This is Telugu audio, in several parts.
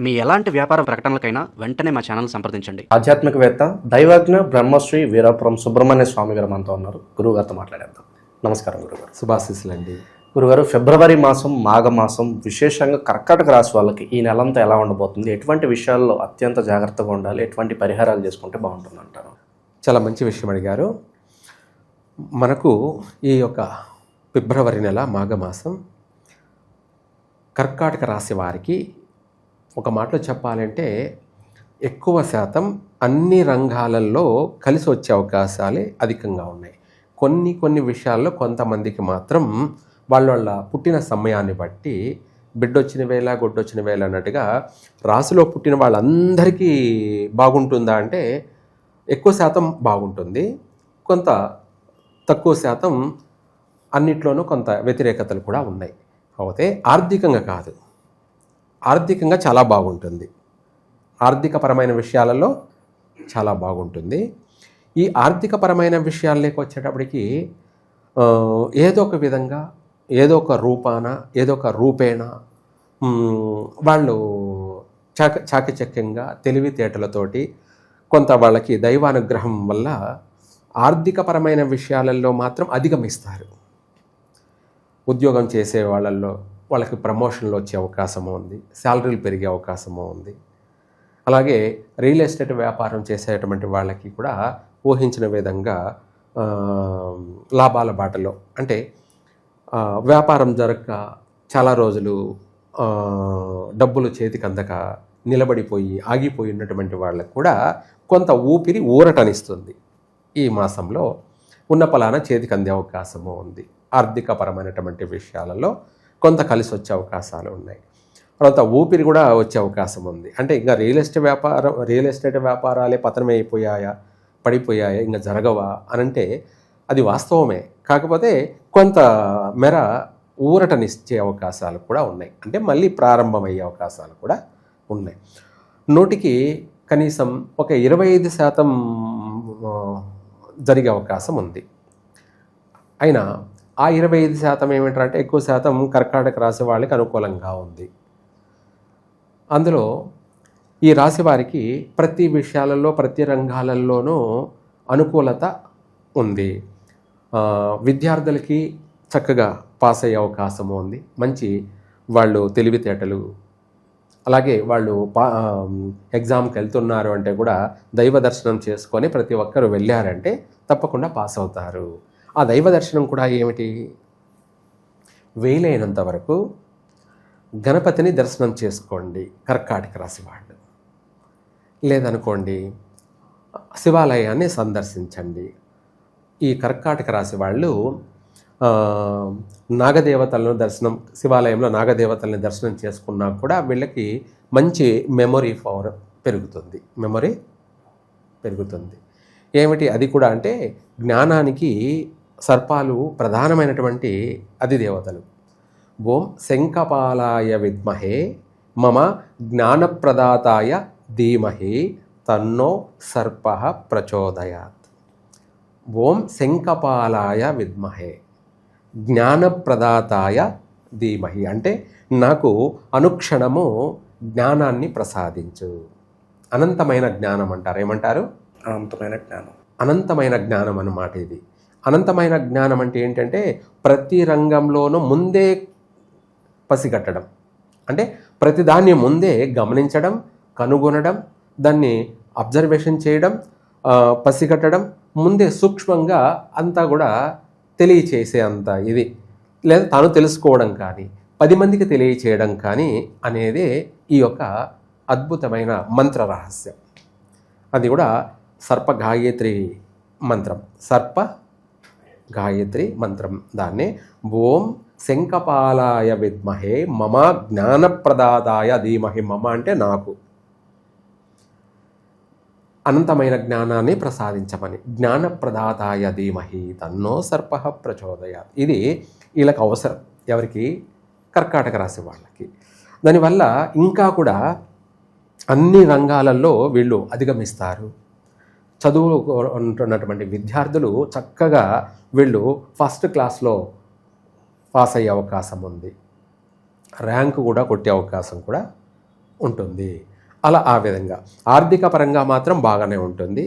మీ ఎలాంటి వ్యాపార ప్రకటనలకైనా వెంటనే మా ఛానల్ సంప్రదించండి. ఆధ్యాత్మికవేత్త దైవజ్ఞ బ్రహ్మశ్రీ వీరాపురం సుబ్రహ్మణ్య స్వామి గారు మనతో ఉన్నారు. గురువుగారితో మాట్లాడేద్దాం. నమస్కారం గురుగారు. శుభాశీస్సులండి. గురుగారు, ఫిబ్రవరి మాసం, మాఘమాసం, విశేషంగా కర్కాటక రాశి వాళ్ళకి ఈ నెలంతా ఎలా ఉండబోతుంది? ఎటువంటి విషయాల్లో అత్యంత జాగ్రత్తగా ఉండాలి? ఎటువంటి పరిహారాలు చేసుకుంటే బాగుంటుంది అంటారు? చాలా మంచి విషయం అడిగారు. మనకు ఈ యొక్క ఫిబ్రవరి నెల, మాఘమాసం కర్కాటక రాశి వారికి ఒక మాటలో చెప్పాలంటే ఎక్కువ శాతం అన్ని రంగాలలో కలిసి వచ్చే అవకాశాలే అధికంగా ఉన్నాయి. కొన్ని విషయాల్లో కొంతమందికి మాత్రం వాళ్ళ పుట్టిన సమయాన్ని బట్టి బిడ్డొచ్చిన వేళ గొడ్డొచ్చిన వేళ అన్నట్టుగా రాశిలో పుట్టిన వాళ్ళందరికీ బాగుంటుందా అంటే ఎక్కువ శాతం బాగుంటుంది, కొంత తక్కువ శాతం అన్నిట్లోనూ కొంత వ్యతిరేకతలు కూడా ఉన్నాయి. కాకపోతే ఆర్థికంగా కాదు, ఆర్థికంగా చాలా బాగుంటుంది. ఆర్థికపరమైన విషయాలలో చాలా బాగుంటుంది. ఈ ఆర్థికపరమైన విషయాల్లోకి వచ్చేటప్పటికి ఏదో ఒక విధంగా, ఏదో ఒక రూపాన, ఏదో ఒక రూపేణ వాళ్ళు చాకచక్యంగా తెలివితేటలతోటి కొంత వాళ్ళకి దైవానుగ్రహం వల్ల ఆర్థికపరమైన విషయాలలో మాత్రం అధిగమిస్తారు. ఉద్యోగం చేసే వాళ్ళకి ప్రమోషన్లు వచ్చే అవకాశము ఉంది, శాలరీలు పెరిగే అవకాశము ఉంది. అలాగే రియల్ ఎస్టేట్ వ్యాపారం చేసేటువంటి వాళ్ళకి కూడా ఊహించిన విధంగా లాభాల బాటలో, అంటే వ్యాపారం జరగక చాలా రోజులు డబ్బులు చేతికి అందక నిలబడిపోయి ఆగిపోయి ఉన్నటువంటి వాళ్ళకు కూడా కొంత ఊరటనిస్తుంది. ఈ మాసంలో ఉన్న పలానా చేతికి అందే అవకాశము ఉంది. ఆర్థికపరమైనటువంటి విషయాలలో కొంత కలిసి వచ్చే అవకాశాలు ఉన్నాయి. తర్వాత ఊపిరి కూడా వచ్చే అవకాశం ఉంది. అంటే ఇంకా రియల్ ఎస్టేట్ వ్యాపారాలే పతనమైపోయాయా, పడిపోయాయా, ఇంకా జరగవా అనంటే అది వాస్తవమే. కాకపోతే కొంత మేర ఊరటనిచ్చే అవకాశాలు కూడా ఉన్నాయి. అంటే మళ్ళీ ప్రారంభమయ్యే అవకాశాలు కూడా ఉన్నాయి. 100కి కనీసం ఒక 25% జరిగే అవకాశం ఉంది. అయినా ఆ 25% ఏమిటంటే ఎక్కువ శాతం కర్కాటక రాశి వాళ్ళకి అనుకూలంగా ఉంది. అందులో ఈ రాశి వారికి ప్రతి విషయాలలో, ప్రతి రంగాలలోనూ అనుకూలత ఉంది. విద్యార్థులకి చక్కగా పాస్ అయ్యే అవకాశము ఉంది. మంచి వాళ్ళు తెలివితేటలు, అలాగే వాళ్ళు ఎగ్జామ్కి వెళ్తున్నారు అంటే కూడా దైవ దర్శనం చేసుకొని ప్రతి ఒక్కరు వెళ్ళారంటే తప్పకుండా పాస్ అవుతారు. ఆ దైవ దర్శనం కూడా ఏమిటి? వీలైనంత వరకు గణపతిని దర్శనం చేసుకోండి కర్కాటక రాశి వాళ్ళు. లేదనుకోండి శివాలయాన్ని సందర్శించండి. ఈ కర్కాటక రాశి వాళ్ళు నాగదేవతలను శివాలయంలో నాగదేవతల్ని దర్శనం చేసుకున్నా కూడా వీళ్ళకి మంచి మెమొరీ పవర్ పెరుగుతుంది. ఏమిటి అది కూడా అంటే జ్ఞానానికి సర్పాలు ప్రధానమైనటువంటి అధిదేవతలు. ఓం శంఖపాలాయ విద్మహే మమ జ్ఞానప్రదాతాయ ధీమహి తన్నో సర్ప ప్రచోదయాత్. ఓం శంఖపాలాయ విద్మహే జ్ఞానప్రదాతాయ ధీమహి అంటే నాకు అనుక్షణము జ్ఞానాన్ని ప్రసాదించు. అనంతమైన జ్ఞానం అంటారు. ఏమంటారు? అనంతమైన జ్ఞానం అన్నమాట ఇది. అనంతమైన జ్ఞానం అంటే ఏంటంటే ప్రతి రంగంలోనూ ముందే పసిగట్టడం, అంటే ప్రతిదాన్ని ముందే గమనించడం, కనుగొనడం, దాన్ని అబ్జర్వేషన్ చేయడం, పసిగట్టడం, ముందే సూక్ష్మంగా అంతా కూడా తెలియచేసే అంత ఇది, లేదా తాను తెలుసుకోవడం కానీ 10 మందికి తెలియచేయడం కానీ అనేదే ఈ యొక్క అద్భుతమైన మంత్ర రహస్యం. అది కూడా సర్ప గాయత్రి మంత్రం. దాన్నే ఓం శంఖపాలాయ విద్మహే మమ జ్ఞానప్రదాతాయ ధీమహి. మమ అంటే నాకు, అనంతమైన జ్ఞానాన్ని ప్రసాదించమని. జ్ఞానప్రదాతాయ ధీమహి తన్నో సర్ప ప్రచోదయాత్. ఇది వీళ్ళకి అవసరం. ఎవరికి? కర్కాటక రాశి వాళ్ళకి. దానివల్ల ఇంకా కూడా అన్ని రంగాలలో వీళ్ళు అధిగమిస్తారు. చదువు ఉంటున్నటువంటి విద్యార్థులు చక్కగా వీళ్ళు ఫస్ట్ క్లాస్లో పాస్ అయ్యే అవకాశం ఉంది. ర్యాంకు కూడా కొట్టే అవకాశం కూడా ఉంటుంది. అలా ఆ విధంగా ఆర్థిక పరంగా మాత్రం బాగానే ఉంటుంది.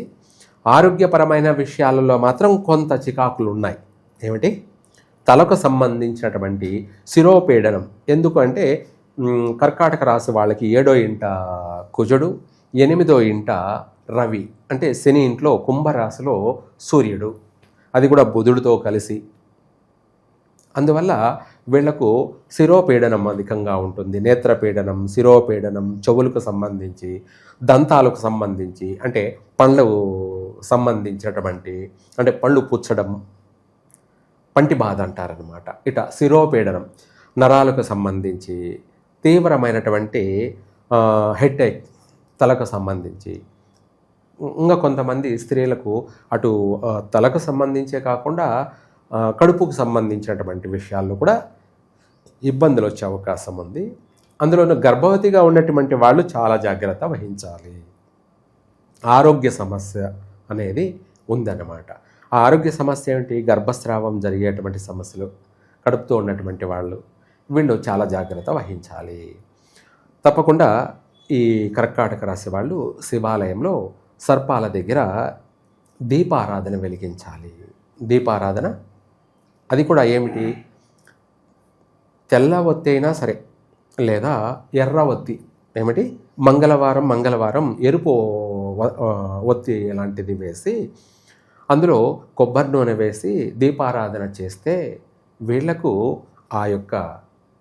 ఆరోగ్యపరమైన విషయాలలో మాత్రం కొంత చికాకులు ఉన్నాయి. ఏమిటి? తలకు సంబంధించినటువంటి శిరోపీడనం. ఎందుకు అంటే కర్కాటక రాశి వాళ్ళకి 7వ ఇంట కుజుడు, 8వ ఇంట రవి, అంటే శని ఇంట్లో కుంభరాశిలో సూర్యుడు, అది కూడా బుధుడితో కలిసి. అందువల్ల వీళ్లకు శిరోపీడనం అధికంగా ఉంటుంది. నేత్రపీడనం, శిరోపీడనం, చెవులకు సంబంధించి, దంతాలకు సంబంధించి, అంటే పండ్లు సంబంధించినటువంటి, అంటే పళ్ళు పుచ్చడం, పంటి బాధ అంటారనమాట. ఇట శిరోపీడనం, నరాలకు సంబంధించి, తీవ్రమైనటువంటి హెడేక్, తలకు సంబంధించి. ఇంకా కొంతమంది స్త్రీలకు అటు తలకు సంబంధించే కాకుండా కడుపుకు సంబంధించినటువంటి విషయాల్లో కూడా ఇబ్బందులు వచ్చే అవకాశం ఉంది. అందులోనూ గర్భవతిగా ఉన్నటువంటి వాళ్ళు చాలా జాగ్రత్త వహించాలి. ఆరోగ్య సమస్య అనేది ఉందన్నమాట. ఆ ఆరోగ్య సమస్య ఏమిటి? గర్భస్రావం జరిగేటువంటి సమస్యలు, కడుపుతో ఉన్నటువంటి వీళ్ళు చాలా జాగ్రత్త వహించాలి. తప్పకుండా ఈ కర్కాటక రాశి వాళ్ళు శివాలయంలో సర్పాల దగ్గర దీపారాధన వెలిగించాలి. దీపారాధన అది కూడా ఏమిటి? తెల్ల ఒత్తి అయినా సరే, లేదా ఎర్ర ఒత్తి. ఏమిటి? మంగళవారం ఎరుపు ఒత్తి లాంటిది వేసి అందులో కొబ్బరి నూనె వేసి దీపారాధన చేస్తే వీళ్లకు ఆ యొక్క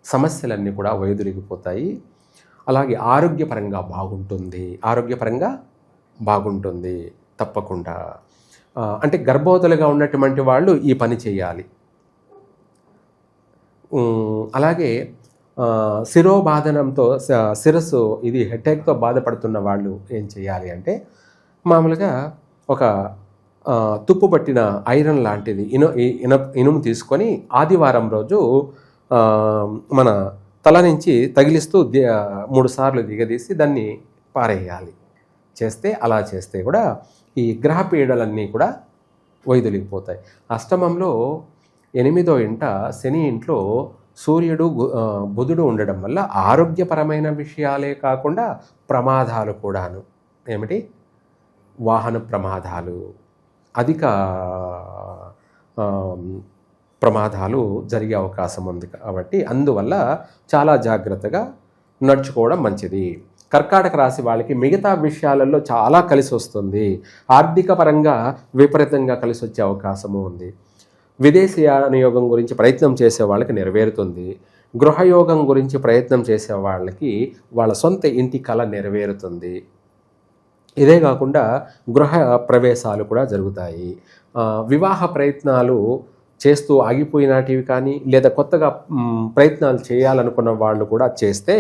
సమస్యలన్నీ కూడా వైదొలిగిపోతాయి. అలాగే ఆరోగ్యపరంగా బాగుంటుంది తప్పకుండా. అంటే గర్భవతులుగా ఉన్నటువంటి వాళ్ళు ఈ పని చేయాలి. అలాగే శిరోబాధనంతో, శిరస్సు ఇది హెడేక్తో బాధపడుతున్న వాళ్ళు ఏం చేయాలి అంటే, మామూలుగా ఒక తుప్పు పట్టిన ఐరన్ లాంటిది ఇనుము తీసుకొని ఆదివారం రోజు మన తల నుంచి తగిలిస్తూ 3 సార్లు దిగదీసి దాన్ని పారేయాలి. అలా చేస్తే కూడా ఈ గ్రహ పీడలన్నీ కూడా వైదొలిగిపోతాయి. అష్టమంలో 8వ ఇంట శని ఇంట్లో సూర్యుడు, బుధుడు ఉండడం వల్ల ఆరోగ్యపరమైన విషయాలే కాకుండా ప్రమాదాలు కూడాను. ఏమిటి? వాహన ప్రమాదాలు, అధిక ప్రమాదాలు జరిగే అవకాశం ఉంది. కాబట్టి అందువల్ల చాలా జాగ్రత్తగా నడుచుకోవడం మంచిది. కర్కాటక రాశి వాళ్ళకి మిగతా విషయాలలో చాలా కలిసి వస్తుంది. ఆర్థిక పరంగా విపరీతంగా కలిసి వచ్చే అవకాశము ఉంది. విదేశీయాన యోగం గురించి ప్రయత్నం చేసే వాళ్ళకి నెరవేరుతుంది. గృహయోగం గురించి ప్రయత్నం చేసే వాళ్ళకి వాళ్ళ సొంత ఇంటి కళ నెరవేరుతుంది. ఇదే కాకుండా గృహ ప్రవేశాలు కూడా జరుగుతాయి. వివాహ ప్రయత్నాలు చేస్తూ ఆగిపోయినటివి కానీ, లేదా కొత్తగా ప్రయత్నాలు చేయాలనుకున్న వాళ్ళు కూడా చేస్తే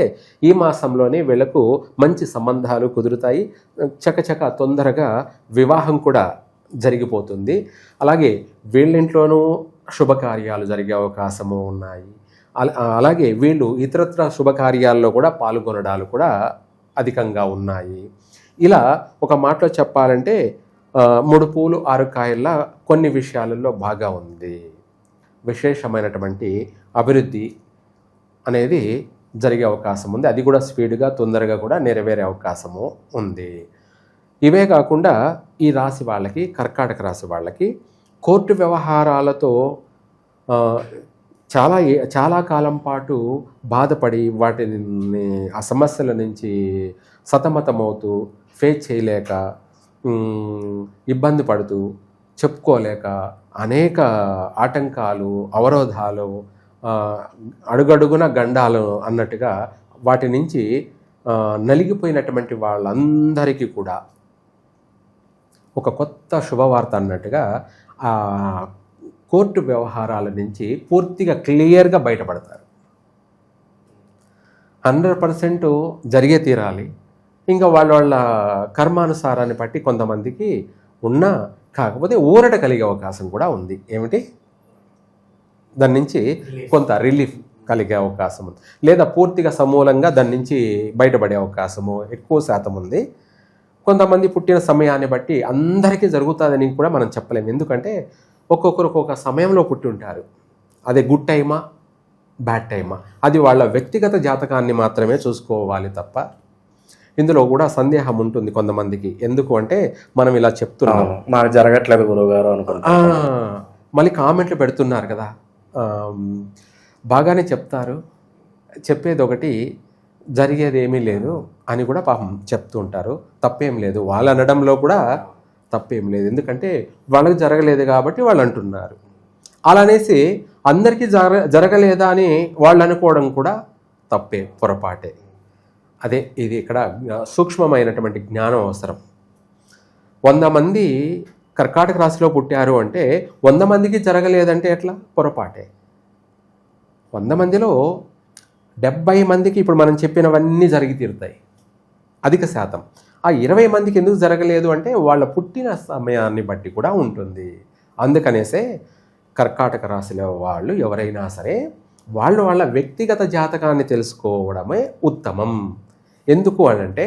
ఈ మాసంలోనే వీళ్ళకు మంచి సంబంధాలు కుదురుతాయి. చకచక తొందరగా వివాహం కూడా జరిగిపోతుంది. అలాగే వీళ్ళింట్లోనూ శుభకార్యాలు జరిగే అవకాశము ఉన్నాయి. అలాగే వీళ్ళు ఇతరత్ర శుభకార్యాల్లో కూడా పాల్గొనడాలు కూడా అధికంగా ఉన్నాయి. ఇలా ఒక మాటలో చెప్పాలంటే 3 పూలు 6 కాయల్లా కొన్ని విషయాలలో బాగా ఉంది. విశేషమైనటువంటి అభివృద్ధి అనేది జరిగే అవకాశం ఉంది. అది కూడా స్పీడ్గా తొందరగా కూడా నెరవేరే అవకాశము ఉంది. ఇవే కాకుండా ఈ రాశి వాళ్ళకి, కర్కాటక రాశి వాళ్ళకి కోర్టు వ్యవహారాలతో చాలా కాలం పాటు బాధపడి వాటిని ఆ సమస్యల నుంచి సతమతమవుతూ ఫేస్ చేయలేక, ఇబ్బంది పడుతూ, చెప్పుకోలేక అనేక ఆటంకాలు, అవరోధాలు, అడుగడుగున గండాలు అన్నట్టుగా వాటి నుంచి నలిగిపోయినటువంటి వాళ్ళందరికీ కూడా ఒక కొత్త శుభవార్త అన్నట్టుగా ఆ కోర్టు వ్యవహారాల నుంచి పూర్తిగా క్లియర్గా బయటపడతారు. 100% జరిగే తీరాలి. ఇంకా వాళ్ళ కర్మానుసారాన్ని బట్టి కొంతమందికి ఉన్నా, కాకపోతే ఊరట కలిగే అవకాశం కూడా ఉంది. ఏమిటి? దాని నుంచి కొంత రిలీఫ్ కలిగే అవకాశం ఉంది, లేదా పూర్తిగా సమూలంగా దాని నుంచి బయటపడే అవకాశము ఎక్కువ శాతం ఉంది. కొంతమంది పుట్టిన సమయాన్ని బట్టి అందరికీ జరుగుతుందని కూడా మనం చెప్పలేము. ఎందుకంటే ఒక్కొక్కరు ఒక్కొక్క సమయంలో పుట్టి ఉంటారు. అదే గుడ్ టైమా బ్యాడ్ టైమా అది వాళ్ళ వ్యక్తిగత జాతకాన్ని మాత్రమే చూసుకోవాలి తప్ప ఇందులో కూడా సందేహం ఉంటుంది కొంతమందికి. ఎందుకు అంటే మనం ఇలా చెప్తున్నాం, మనకు జరగట్లేదు గురువుగారు అనుకుంటా. మళ్ళీ కామెంట్లు పెడుతున్నారు కదా, బాగానే చెప్తారు, చెప్పేది ఒకటి జరిగేది ఏమీ లేదు అని కూడా పాపం చెప్తూ ఉంటారు. తప్పేం లేదు, వాళ్ళు అనడంలో కూడా తప్పేం లేదు, ఎందుకంటే వాళ్ళకి జరగలేదు కాబట్టి వాళ్ళు అంటున్నారు. అలా అనేసి అందరికీ జరగలేదా అని వాళ్ళు అనుకోవడం కూడా తప్పే, పొరపాటే. అదే ఇది ఇక్కడ సూక్ష్మమైనటువంటి జ్ఞానం అవసరం. 100 మంది కర్కాటక రాశిలో పుట్టారు అంటే 100 మందికి జరగలేదంటే ఎట్లా? పొరపాటే. 100 మందిలో 70 మందికి ఇప్పుడు మనం చెప్పినవన్నీ జరిగి తీరుతాయి, అధిక శాతం. ఆ 20 మందికి ఎందుకు జరగలేదు అంటే వాళ్ళ పుట్టిన సమయాన్ని బట్టి కూడా ఉంటుంది. అందుకనేసే కర్కాటక రాశిలో వాళ్ళు ఎవరైనా సరే వాళ్ళ వ్యక్తిగత జాతకాన్ని తెలుసుకోవడమే ఉత్తమం. ఎందుకు అంటే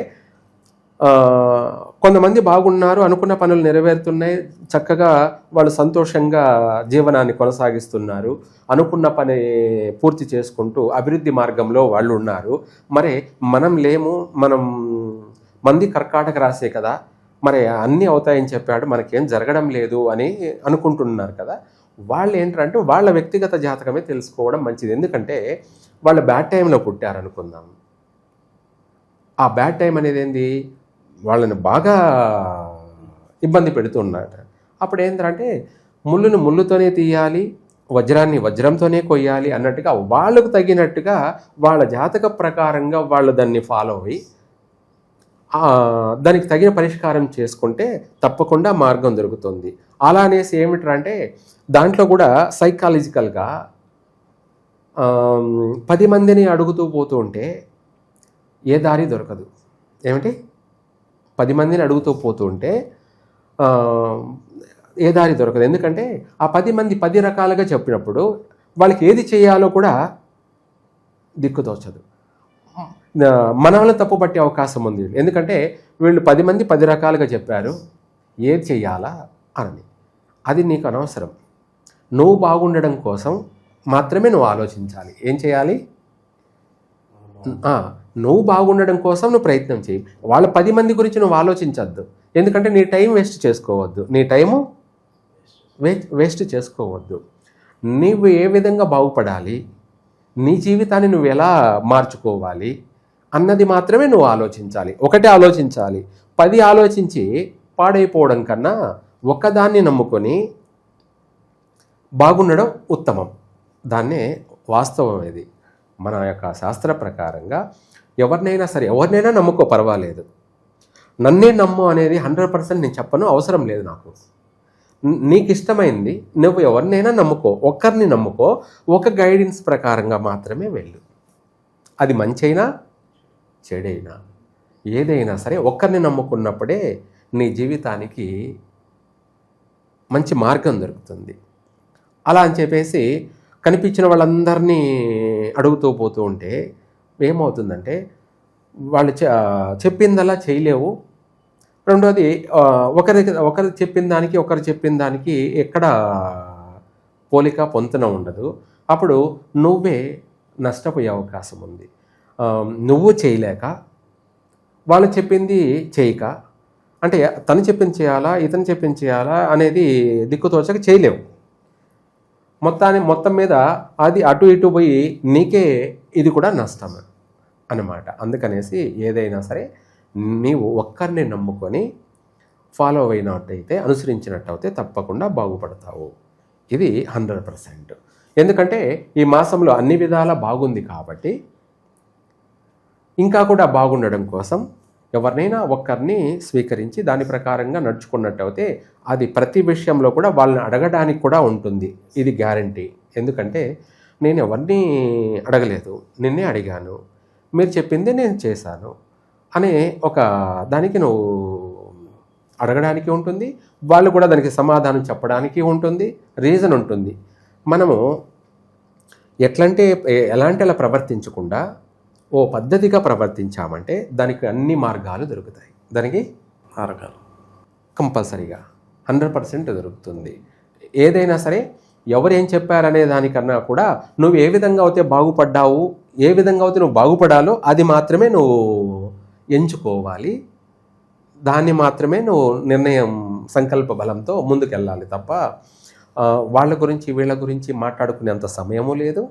కొంతమంది బాగున్నారు, అనుకున్న పనులు నెరవేరుతున్నాయి, చక్కగా వాళ్ళు సంతోషంగా జీవనాన్ని కొనసాగిస్తున్నారు, అనుకున్న పని పూర్తి చేసుకుంటూ అభివృద్ధి మార్గంలో వాళ్ళు ఉన్నారు. మరి మనం లేము, మంది కర్కాటక రాసే కదా, మరి అన్నీ అవుతాయని చెప్పాడు, మనకేం జరగడం లేదు అని అనుకుంటున్నారు కదా. వాళ్ళు ఏంటంటే వాళ్ళ వ్యక్తిగత జాతకమే తెలుసుకోవడం మంచిది. ఎందుకంటే వాళ్ళు బ్యాడ్ టైంలో పుట్టారనుకుందాం, ఆ బ్యాడ్ టైం అనేది ఏంది, వాళ్ళని బాగా ఇబ్బంది పెడుతున్నట. అప్పుడు ఏంటంటే ముళ్ళును ముళ్ళుతోనే తీయాలి, వజ్రాన్ని వజ్రంతోనే కొయ్యాలి అన్నట్టుగా వాళ్ళకు తగినట్టుగా వాళ్ళ జాతక ప్రకారంగా వాళ్ళు దాన్ని ఫాలో అయ్యి దానికి తగిన పరిష్కారం చేసుకుంటే తప్పకుండా మార్గం దొరుకుతుంది. అలా అనేసి ఏమిటంటే దాంట్లో కూడా సైకాలజికల్గా 10 మందిని అడుగుతూ పోతూ ఉంటే ఏ దారి దొరకదు. ఏమిటి? 10 మందిని అడుగుతూ పోతూ ఉంటే ఏ దారి దొరకదు. ఎందుకంటే ఆ 10 మంది 10 రకాలుగా చెప్పినప్పుడు వాళ్ళకి ఏది చేయాలో కూడా దిక్కుతోచదు. మన వల్ల తప్పు పట్టే అవకాశం ఉంది. ఎందుకంటే వీళ్ళు 10 మంది 10 రకాలుగా చెప్పారు, ఏది చెయ్యాలా అని. అది నీకు అనవసరం. నువ్వు బాగుండడం కోసం మాత్రమే నువ్వు ఆలోచించాలి. ఏం చేయాలి? నువ్వు బాగుండడం కోసం నువ్వు ప్రయత్నం చేయి. వాళ్ళ 10 మంది గురించి నువ్వు ఆలోచించద్దు. ఎందుకంటే నీ టైం వేస్ట్ చేసుకోవద్దు, నీ టైము వేస్ట్ చేసుకోవద్దు. నీవు ఏ విధంగా బాగుపడాలి, నీ జీవితాన్ని నువ్వు ఎలా మార్చుకోవాలి అన్నది మాత్రమే నువ్వు ఆలోచించాలి. ఒకటే ఆలోచించాలి. 10 ఆలోచించి పాడైపోవడం కన్నా ఒక్కదాన్ని నమ్ముకొని బాగుండడం ఉత్తమం. దాన్నే వాస్తవం. ఇది మన యొక్క శాస్త్ర ప్రకారంగా ఎవరినైనా నమ్ముకో, పర్వాలేదు. నన్నే నమ్ము అనేది 100% నేను చెప్పను, అవసరం లేదు నాకు. నీకు ఇష్టమైంది నువ్వు ఎవరినైనా నమ్ముకో, ఒక్కరిని నమ్ముకో, ఒక గైడెన్స్ ప్రకారంగా మాత్రమే వెళ్ళు. అది మంచైనా చెడైనా ఏదైనా సరే ఒక్కరిని నమ్ముకున్నప్పుడే నీ జీవితానికి మంచి మార్గం దొరుకుతుంది. అలా అని చెప్పేసి కనిపించిన వాళ్ళందరినీ అడుగుతూ పోతూ ఉంటే ఏమవుతుందంటే వాళ్ళు చెప్పిందలా చేయలేవు. రెండోది ఒకరు చెప్పిన దానికి ఎక్కడ పోలిక పొంతన ఉండదు. అప్పుడు నువ్వే నష్టపోయే అవకాశం ఉంది. నువ్వు చేయలేక, వాళ్ళు చెప్పింది చేయక, అంటే తను చెప్పింది చేయాలా ఇతను చెప్పింది చేయాలా అనేది దిక్కుతోచక చేయలేవు. మొత్తం మీద అది అటు ఇటు పోయి నీకే ఇది కూడా నష్టం అన్నమాట. అందుకనేసి ఏదైనా సరే నీవు ఒక్కరిని నమ్ముకొని ఫాలో అయినట్టయితే, అనుసరించినట్టయితే తప్పకుండా బాగుపడతావు. ఇది 100%. ఎందుకంటే ఈ మాసంలో అన్ని విధాలా బాగుంది కాబట్టి ఇంకా కూడా బాగుండడం కోసం ఎవరినైనా ఒక్కరిని స్వీకరించి దాని ప్రకారంగా నడుచుకున్నట్టయితే అది ప్రతి విషయంలో కూడా వాళ్ళని అడగడానికి కూడా ఉంటుంది. ఇది గ్యారంటీ. ఎందుకంటే నేను ఎవరిని అడగలేదు, నిన్నే అడిగాను, మీరు చెప్పింది నేను చేశాను అనే ఒక దానికి నువ్వు అడగడానికి ఉంటుంది, వాళ్ళు కూడా దానికి సమాధానం చెప్పడానికి ఉంటుంది, రీజన్ ఉంటుంది. మనము ఎలాంటి అలా ప్రవర్తించకుండా ఓ పద్ధతిగా ప్రవర్తించామంటే దానికి అన్ని మార్గాలు దొరుకుతాయి. దానికి మార్గాలు కంపల్సరీగా 100% దొరుకుతుంది. ఏదైనా సరే ఎవరు ఏం చెప్పారనే దానికన్నా కూడా నువ్వు ఏ విధంగా అయితే బాగుపడ్డావు, ఏ విధంగా అయితే నువ్వు బాగుపడాలో అది మాత్రమే నువ్వు ఎంచుకోవాలి. దాన్ని మాత్రమే నువ్వు నిర్ణయం సంకల్ప బలంతో ముందుకెళ్ళాలి తప్ప వాళ్ళ గురించి వీళ్ళ గురించి మాట్లాడుకునేంత సమయము లేదు,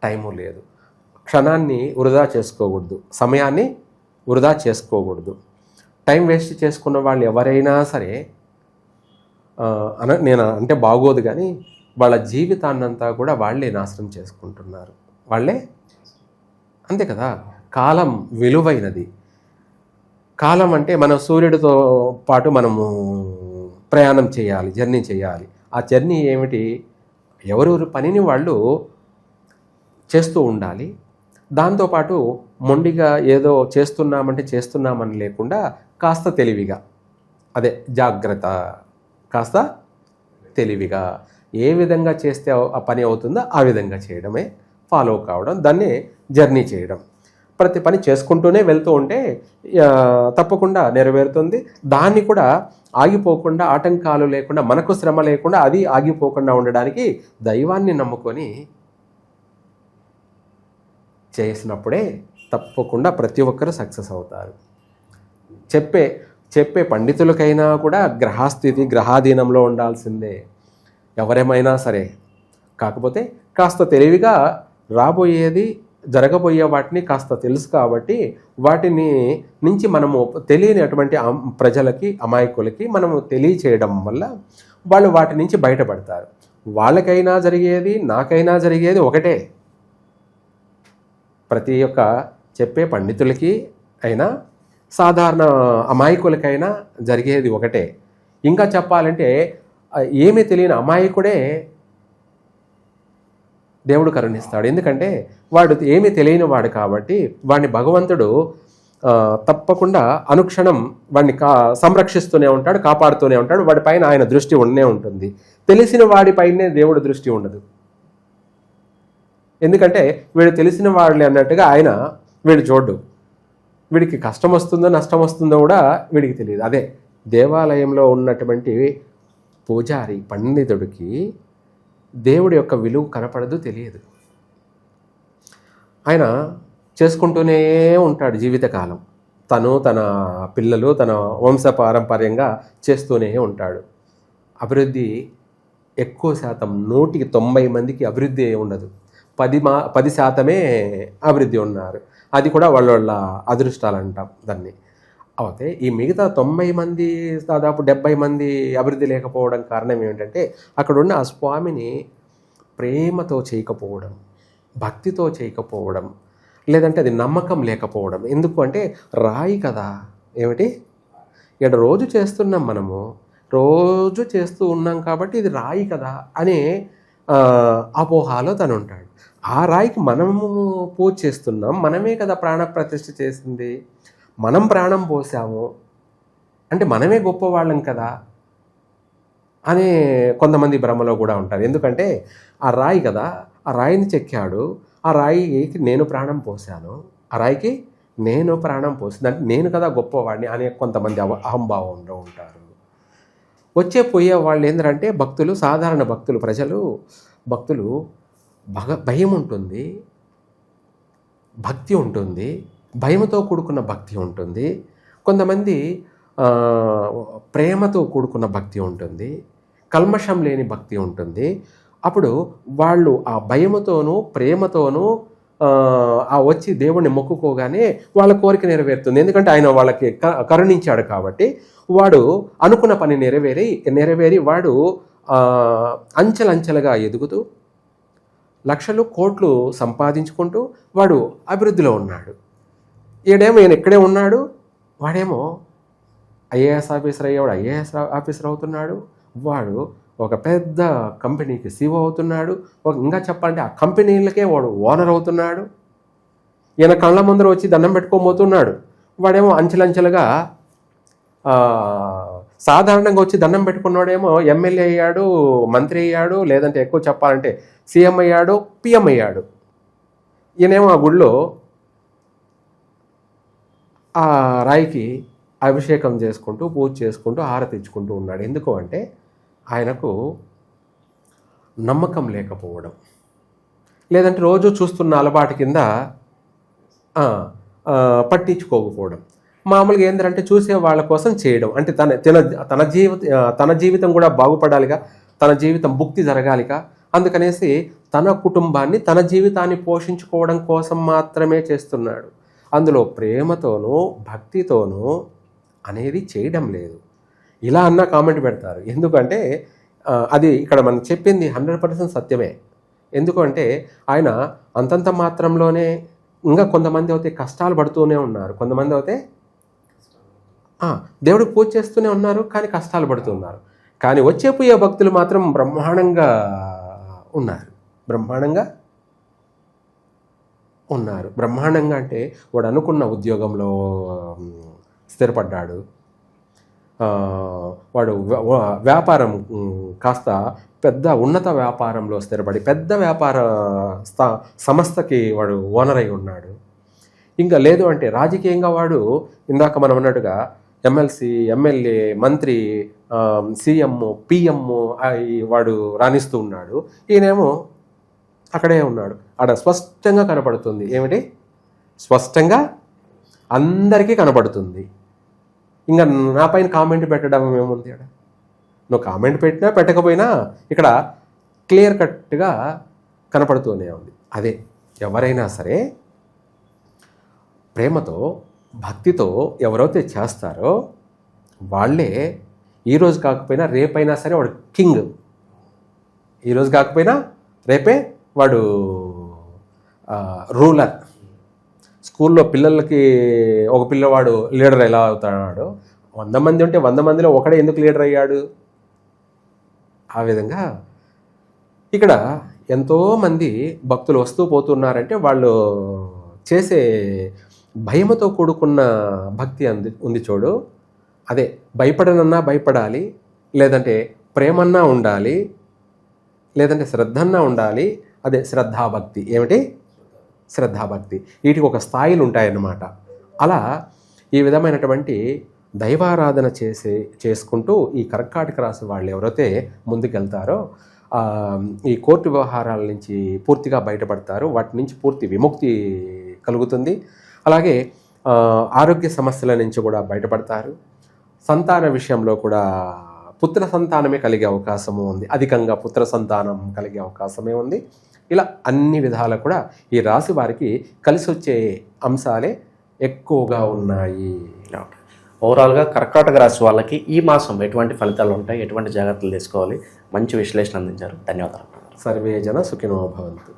టైము లేదు. క్షణాన్ని వృధా చేసుకోకూడదు, సమయాన్ని వృధా చేసుకోకూడదు. టైం వేస్ట్ చేసుకున్న వాళ్ళు ఎవరైనా సరే నేను అంటే బాగోదు, కానీ వాళ్ళ జీవితాన్నంతా కూడా వాళ్ళే నాశనం చేసుకుంటున్నారు. వాళ్ళే, అంతే కదా. కాలం విలువైనది. కాలం అంటే మనం సూర్యుడితో పాటు మనము ప్రయాణం చేయాలి, జర్నీ చేయాలి. ఆ జర్నీ ఏమిటి? ఎవరెవరు పనిని వాళ్ళు చేస్తూ ఉండాలి. దాంతోపాటు మొండిగా ఏదో చేస్తున్నామంటే చేస్తున్నామని లేకుండా కాస్త తెలివిగా, అదే జాగ్రత్త, కాస్త తెలివిగా ఏ విధంగా చేస్తే ఆ పని అవుతుందో ఆ విధంగా చేయడమే ఫాలో కావడం, దాన్ని జర్నీ చేయడం. ప్రతి పని చేసుకుంటూనే వెళ్తూ ఉంటే తప్పకుండా నెరవేరుతుంది. దాన్ని కూడా ఆగిపోకుండా, ఆటంకాలు లేకుండా, మనకు శ్రమ లేకుండా అది ఆగిపోకుండా ఉండడానికి దైవాన్ని నమ్ముకొని చేసినప్పుడే తప్పకుండా ప్రతి ఒక్కరూ సక్సెస్ అవుతారు. చెప్పే పండితులకైనా కూడా గ్రహస్థితి, గ్రహాధీనంలో ఉండాల్సిందే ఎవరేమైనా సరే. కాకపోతే కాస్త తెలివిగా రాబోయేది, జరగబోయే వాటిని కాస్త తెలుసు కాబట్టి వాటిని నుంచి మనము తెలియనటువంటి ప్రజలకి, అమాయకులకి మనము తెలియచేయడం వల్ల వాళ్ళు వాటి నుంచి బయటపడతారు. వాళ్ళకైనా జరిగేది, నాకైనా జరిగేది ఒకటే. ప్రతి ఒక్క చెప్పే పండితులకి అయినా, సాధారణ అమాయకులకైనా జరిగేది ఒకటే. ఇంకా చెప్పాలంటే ఏమీ తెలియని అమాయకుడే దేవుడు కరుణిస్తాడు. ఎందుకంటే వాడు ఏమీ తెలియని వాడు కాబట్టి వాడిని భగవంతుడు తప్పకుండా అనుక్షణం వాడిని సంరక్షిస్తూనే ఉంటాడు, కాపాడుతూనే ఉంటాడు. వాడి పైన ఆయన దృష్టి ఉండే ఉంటుంది. తెలిసిన వాడిపైనే దేవుడు దృష్టి ఉండదు. ఎందుకంటే వీడు తెలిసిన వాళ్ళే అన్నట్టుగా ఆయన వీడు చూడు. వీడికి కష్టం వస్తుందో నష్టం వస్తుందో కూడా వీడికి తెలియదు. అదే దేవాలయంలో ఉన్నటువంటి పూజారి, పండితుడికి దేవుడి యొక్క విలువ కనపడదు, తెలియదు. ఆయన చేసుకుంటూనే ఉంటాడు జీవితకాలం. తను, తన పిల్లలు, తన వంశపారంపర్యంగా చేస్తూనే ఉంటాడు. అభివృద్ధి ఎక్కువ శాతం 100కి 90 మందికి అభివృద్ధి ఉండదు. 10% అభివృద్ధి ఉన్నారు. అది కూడా వాళ్ళ అదృష్టాలు అంటాం దాన్ని. అయితే ఈ మిగతా 90 మంది, దాదాపు 70 మంది అభివృద్ధి లేకపోవడం కారణం ఏమిటంటే అక్కడున్న ఆ స్వామిని ప్రేమతో చేయకపోవడం, భక్తితో చేయకపోవడం, లేదంటే అది నమ్మకం లేకపోవడం. ఎందుకు అంటే రాయి కదా. ఏమిటి? ఇక్కడ రోజు చేస్తున్నాం, మనము రోజు చేస్తూ ఉన్నాం కాబట్టి ఇది రాయి కదా అనే అపోహాలో తను ఉంటాడు. ఆ రాయికి మనము పూజ చేస్తున్నాం, మనమే కదా ప్రాణప్రతిష్ఠ చేసింది, మనం ప్రాణం పోసాము అంటే మనమే గొప్పవాళ్ళం కదా అనే కొంతమంది భ్రమలో కూడా ఉంటారు. ఎందుకంటే ఆ రాయి కదా, ఆ రాయిని చెక్కాడు, ఆ రాయికి నేను ప్రాణం పోసాను, ఆ రాయికి నేను ప్రాణం పోసింది అంటే నేను కదా గొప్పవాడిని అనే కొంతమంది అహంభావంలో ఉంటారు. వచ్చే పోయే వాళ్ళు ఏంటంటే భక్తులు, సాధారణ భక్తులు, భక్తులు భయం ఉంటుంది, భక్తి ఉంటుంది, భయంతో కూడుకున్న భక్తి ఉంటుంది. కొంతమంది ప్రేమతో కూడుకున్న భక్తి ఉంటుంది, కల్మషం లేని భక్తి ఉంటుంది. అప్పుడు వాళ్ళు ఆ భయముతోనూ ప్రేమతోనూ వచ్చి దేవుణ్ణి మొక్కుకోగానే వాళ్ళ కోరిక నెరవేరుతుంది. ఎందుకంటే ఆయన వాళ్ళకి కరుణించాడు కాబట్టి వాడు అనుకున్న పని నెరవేరి వాడు అంచెలంచెలుగా ఎదుగుతూ లక్షలు కోట్లు సంపాదించుకుంటూ వాడు అభివృద్ధిలో ఉన్నాడు. ఈడేమో ఈయన ఇక్కడే ఉన్నాడు, వాడేమో ఐఏఎస్ ఆఫీసర్ అయ్యేవాడు ఐఏఎస్ ఆఫీసర్ అవుతున్నాడు, వాడు ఒక పెద్ద కంపెనీకి సీఓ అవుతున్నాడు, ఇంకా చెప్పాలంటే ఆ కంపెనీలకే వాడు ఓనర్ అవుతున్నాడు. ఈయన కళ్ళ ముందర వచ్చి దండం పెట్టుకోబోతున్నాడు, వాడేమో అంచెలంచెలుగా సాధారణంగా వచ్చి దండం పెట్టుకున్నాడేమో ఎమ్మెల్యే అయ్యాడు, మంత్రి అయ్యాడు, లేదంటే ఎక్కువ చెప్పాలంటే సీఎం అయ్యాడు, పిఎం అయ్యాడు. ఈయనేమో ఆ గుడిలో ఆ రాయికి అభిషేకం చేసుకుంటూ, పూజ చేసుకుంటూ, హారతి ఇచ్చుకుంటూ ఉన్నాడు. ఎందుకు అంటే ఆయనకు నమ్మకం లేకపోవడం, లేదంటే రోజు చూస్తున్న అలవాటు కింద పట్టించుకోకపోవడం, మామూలుగా ఏంటంటే చూసే వాళ్ళ కోసం చేయడం, అంటే తన జీవితం కూడా బాగుపడాలిగా, తన జీవితం భుక్తి జరగాలిగా, అందుకనేసి తన కుటుంబాన్ని తన జీవితాన్ని పోషించుకోవడం కోసం మాత్రమే చేస్తున్నాడు. అందులో ప్రేమతోనూ భక్తితోనూ అనేది చేయడం లేదు. ఇలా అన్న కామెంట్ పెడతారు. ఎందుకంటే అది ఇక్కడ మనం చెప్పింది 100% సత్యమే. ఎందుకంటే ఆయన అంతంత మాత్రంలోనే, ఇంకా కొంతమంది అయితే కష్టాలు పడుతూనే ఉన్నారు, కొంతమంది అయితే దేవుడికి పూజ చేస్తూనే ఉన్నారు కానీ కష్టాలు పడుతున్నారు. కానీ వచ్చే పోయే భక్తులు మాత్రం బ్రహ్మాండంగా ఉన్నారు. బ్రహ్మాండంగా అంటే వాడు అనుకున్న ఉద్యోగంలో స్థిరపడ్డాడు, వాడు వ్యాపారం కాస్త పెద్ద ఉన్నత వ్యాపారంలో స్థిరపడి పెద్ద వ్యాపార సంస్థకి వాడు ఓనర్ అయి ఉన్నాడు. ఇంకా లేదు అంటే రాజకీయంగా వాడు ఇందాక మనం అన్నట్టుగా ఎమ్మెల్సీ, ఎమ్మెల్యే, మంత్రి, సీఎం, పిఎం వాడు రాణిస్తూ ఉన్నాడు. ఈయనేమో అక్కడే ఉన్నాడు. ఆడ స్పష్టంగా కనపడుతుంది. ఏమిటి? స్పష్టంగా అందరికీ కనపడుతుంది. ఇంకా నా పైన కామెంట్ పెట్టడం ఏముంది? ఆడ నువ్వు కామెంట్ పెట్టినా పెట్టకపోయినా ఇక్కడ క్లియర్ కట్గా కనపడుతూనే ఉంది. అదే ఎవరైనా సరే ప్రేమతో భక్తితో ఎవరైతే చేస్తారో వాళ్ళే ఈరోజు కాకపోయినా రేపైనా సరే వాడు కింగ్. ఈరోజు కాకపోయినా రేపే వాడు రూలర్. స్కూల్లో పిల్లలకి ఒక పిల్లవాడు లీడర్ ఎలా అవుతాడు, 100 మంది ఉంటే 100 మందిలో ఒకడే ఎందుకు లీడర్ అయ్యాడు? ఆ విధంగా ఇక్కడ ఎంతోమంది భక్తులు వస్తూ పోతున్నారంటే వాళ్ళు చేసే భయముతో కూడుకున్న భక్తి ఉంది చూడు. అదే భయపడనన్నా భయపడాలి, లేదంటే ప్రేమన్నా ఉండాలి, లేదంటే శ్రద్ధన్నా ఉండాలి. అదే శ్రద్ధాభక్తి. ఏమిటి? శ్రద్ధాభక్తి. వీటికి ఒక స్థాయిలు ఉంటాయన్నమాట. అలా ఈ విధమైనటువంటి దైవారాధన చేసుకుంటూ ఈ కర్కాటక రాశి వాళ్ళు ఎవరైతే ముందుకెళ్తారో ఈ కోర్టు వ్యవహారాల నుంచి పూర్తిగా బయటపడతారు, వాటి నుంచి పూర్తి విముక్తి కలుగుతుంది. అలాగే ఆరోగ్య సమస్యల నుంచి కూడా బయటపడతారు. సంతాన విషయంలో కూడా పుత్ర సంతానమే కలిగే అవకాశము ఉంది, అధికంగా పుత్ర సంతానం కలిగే అవకాశమే ఉంది. ఇలా అన్ని విధాలు కూడా ఈ రాశి వారికి కలిసి వచ్చే అంశాలే ఎక్కువగా ఉన్నాయి. ఓవరాల్గా కర్కాటక రాశి వాళ్ళకి ఈ మాసం ఎటువంటి ఫలితాలు ఉంటాయి, ఎటువంటి జాగ్రత్తలు తీసుకోవాలి, మంచి విశ్లేషణ అందించారు. ధన్యవాదాలు. సర్వే జన సుఖినో భవంతు.